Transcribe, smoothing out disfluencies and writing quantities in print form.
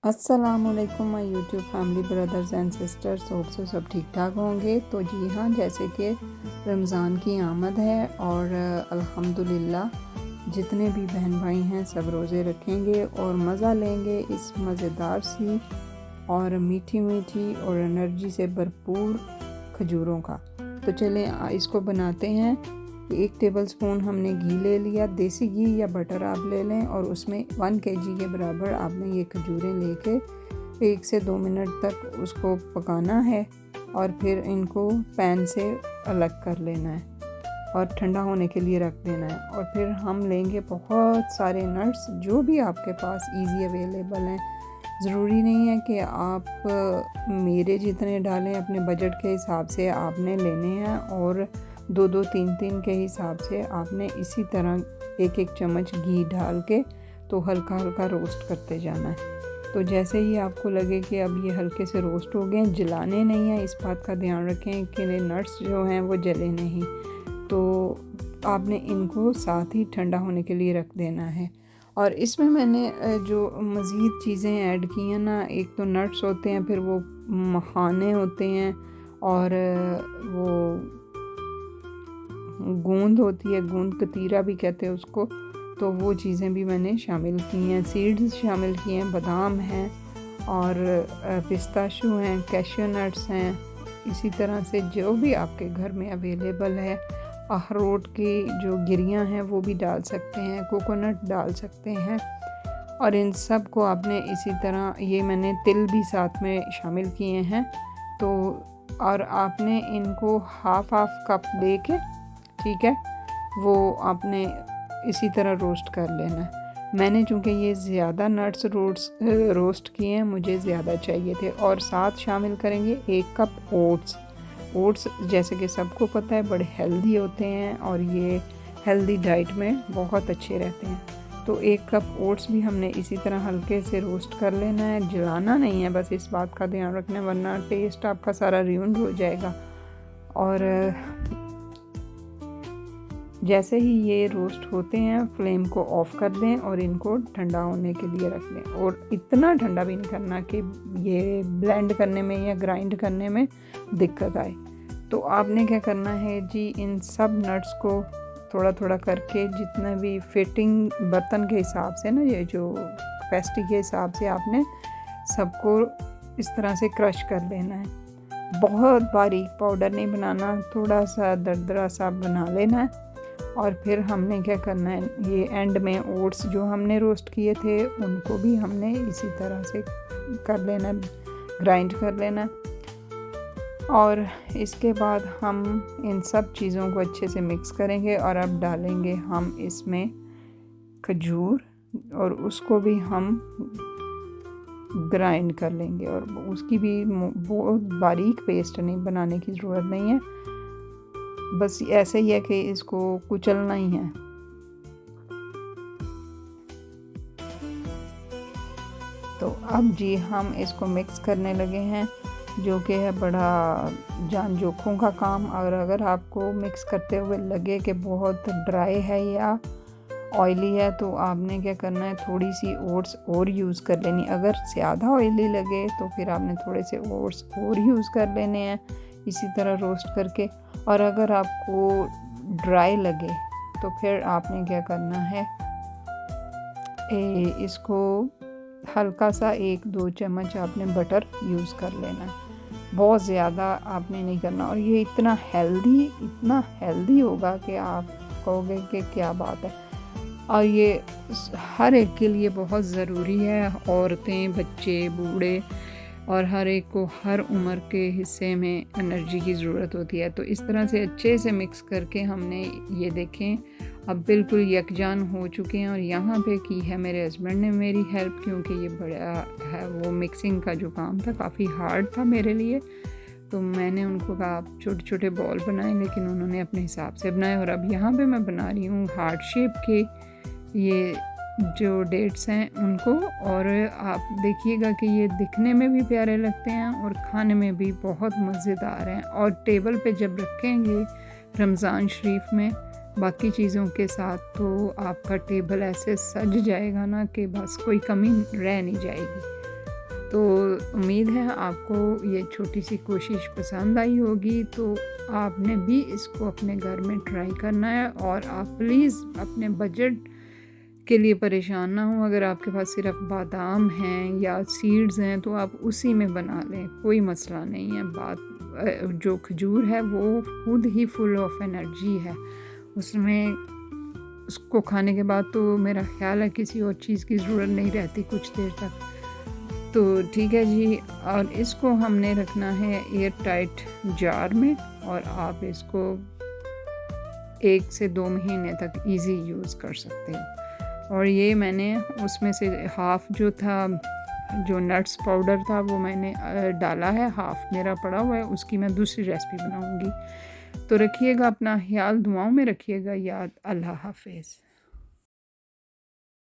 अस्सलामुअलैकुम my YouTube family brothers and sisters. Hope so सब ठीक ठाक होंगे। तो जी हाँ, जैसे कि रमज़ान की आमद है और अल्हम्दुलिल्लाह जितने भी बहन भाई हैं सब रोज़े रखेंगे और मज़ा लेंगे इस मज़ेदार सी और मीठी मीठी और एनर्जी से भरपूर खजूरों का। तो चलें इसको बनाते हैं। 1 टेबलस्पून हमने घी ले लिया, देसी घी या बटर आप ले लें, और उसमें 1 kg के बराबर आपने ये खजूरें लेके 1 से 2 मिनट तक उसको पकाना है और फिर इनको पैन से अलग कर लेना है और ठंडा होने के लिए रख देना है। और फिर हम लेंगे बहुत सारे नट्स जो भी आपके पास इजी अवेलेबल हैं। ज़रूरी नहीं है कि आप मेरे जितने डालें, अपने बजट के हिसाब से आपने लेने हैं और 2-2 3-3 के हिसाब से आपने इसी तरह 1-1 चम्मच घी डाल के तो हल्का हल्का रोस्ट करते जाना है। तो जैसे ही आपको लगे कि अब ये हल्के से रोस्ट हो गए, जलाने नहीं है, इस बात का ध्यान रखें कि नट्स जो हैं वो जले नहीं। तो आपने इनको साथ ही ठंडा होने के लिए रख देना है। और इसमें मैंने जो मज़ीद चीज़ें ऐड की हैं ना, एक तो नट्स होते हैं, फिर वो मखाने होते हैं और वो गूंद होती है, गूंद कतीरा भी कहते हैं उसको। तो वो चीज़ें भी मैंने शामिल की हैं, सीड्स शामिल किए हैं, बादाम हैं और पिस्ताशू हैं, कैश्यू नट्स हैं। इसी तरह से जो भी आपके घर में अवेलेबल है, अखरोट की जो गिरियाँ हैं वो भी डाल सकते हैं, कोकोनट डाल सकते हैं। और इन सब को आपने इसी तरह, ये मैंने तिल भी साथ में शामिल किए हैं। तो और आपने इनको हाफ कप दे के, ठीक है, वो आपने इसी तरह रोस्ट कर लेना है। मैंने चूँकि ये ज़्यादा नट्स रोस्ट किए हैं, मुझे ज़्यादा चाहिए थे। और साथ शामिल करेंगे 1 कप ओट्स जैसे कि सबको पता है बड़े हेल्दी होते हैं और ये हेल्दी डाइट में बहुत अच्छे रहते हैं। तो 1 कप ओट्स भी हमने इसी तरह हल्के से रोस्ट कर लेना है, जलाना नहीं है, बस इस बात का ध्यान रखना है वरना टेस्ट आपका सारा रूइन हो जाएगा। और जैसे ही ये रोस्ट होते हैं फ्लेम को ऑफ़ कर दें और इनको ठंडा होने के लिए रख दें। और इतना ठंडा भी नहीं करना कि ये ब्लेंड करने में या ग्राइंड करने में दिक्कत आए। तो आपने क्या करना है जी, इन सब नट्स को थोड़ा थोड़ा करके, जितना भी फिटिंग बर्तन के हिसाब से ना, ये जो कैपेसिटी के हिसाब से आपने सबको इस तरह से क्रश कर लेना है। बहुत बारीक पाउडर नहीं बनाना, थोड़ा सा दरदरा सा बना लेना है। और फिर हमने क्या करना है, ये एंड में ओट्स जो हमने रोस्ट किए थे उनको भी हमने इसी तरह से कर लेना, ग्राइंड कर लेना। और इसके बाद हम इन सब चीज़ों को अच्छे से मिक्स करेंगे और अब डालेंगे हम इसमें खजूर और उसको भी हम ग्राइंड कर लेंगे। और उसकी भी बहुत बारीक पेस्ट नहीं बनाने की ज़रूरत नहीं है, बस ऐसे ही है कि इसको कुचलना ही है। तो अब जी हम इसको मिक्स करने लगे हैं, जो कि है बड़ा जान जोखों का काम। और अगर आपको मिक्स करते हुए लगे कि बहुत ड्राई है या ऑयली है, तो आपने क्या करना है, थोड़ी सी ओट्स और यूज़ कर लेनी। अगर ज़्यादा ऑयली लगे तो फिर आपने थोड़े से ओट्स और यूज़ कर लेने हैं इसी तरह रोस्ट करके। और अगर आपको ड्राई लगे तो फिर आपने क्या करना है, इसको हल्का सा 1-2 चम्मच आपने बटर यूज़ कर लेना है, बहुत ज़्यादा आपने नहीं करना। और ये इतना हेल्दी होगा कि आप कहोगे कि क्या बात है। और ये हर एक के लिए बहुत ज़रूरी है, औरतें, बच्चे, बूढ़े, और हर एक को हर उम्र के हिस्से में एनर्जी की ज़रूरत होती है। तो इस तरह से अच्छे से मिक्स करके हमने, ये देखें, अब बिल्कुल यकजान हो चुके हैं। और यहाँ पे की है मेरे हस्बैंड ने मेरी हेल्प, क्योंकि ये बड़ा है, वो मिक्सिंग का जो काम था काफ़ी हार्ड था मेरे लिए। तो मैंने उनको कहा आप छोटे छोटे बॉल बनाएं, लेकिन उन्होंने अपने हिसाब से बनाए। और अब यहाँ पे मैं बना रही हूँ हार्ट शेप के ये जो डेट्स हैं उनको। और आप देखिएगा कि ये दिखने में भी प्यारे लगते हैं और खाने में भी बहुत मज़ेदार हैं। और टेबल पे जब रखेंगे रमज़ान शरीफ में बाकी चीज़ों के साथ, तो आपका टेबल ऐसे सज जाएगा ना कि बस कोई कमी रह नहीं जाएगी। तो उम्मीद है आपको ये छोटी सी कोशिश पसंद आई होगी। तो आपने भी इसको अपने घर में ट्राई करना है, और आप प्लीज़ अपने बजट के लिए परेशान ना हो। अगर आपके पास सिर्फ बादाम हैं या सीड्स हैं तो आप उसी में बना लें, कोई मसला नहीं है। जो खजूर है वो खुद ही फुल ऑफ एनर्जी है, उसमें उसको खाने के बाद तो मेरा ख्याल है किसी और चीज़ की ज़रूरत नहीं रहती कुछ देर तक। तो ठीक है जी, और इसको हमने रखना है एयर टाइट जार में, और आप इसको 1 से 2 महीने तक इजी यूज़ कर सकते हो। और ये मैंने उसमें से हाफ़ जो था, जो नट्स पाउडर था वो मैंने डाला है, हाफ़ मेरा पड़ा हुआ है, उसकी मैं दूसरी रेसिपी बनाऊंगी। तो रखिएगा अपना ख्याल, दुआओं में रखिएगा याद। अल्लाह हाफ़िज़।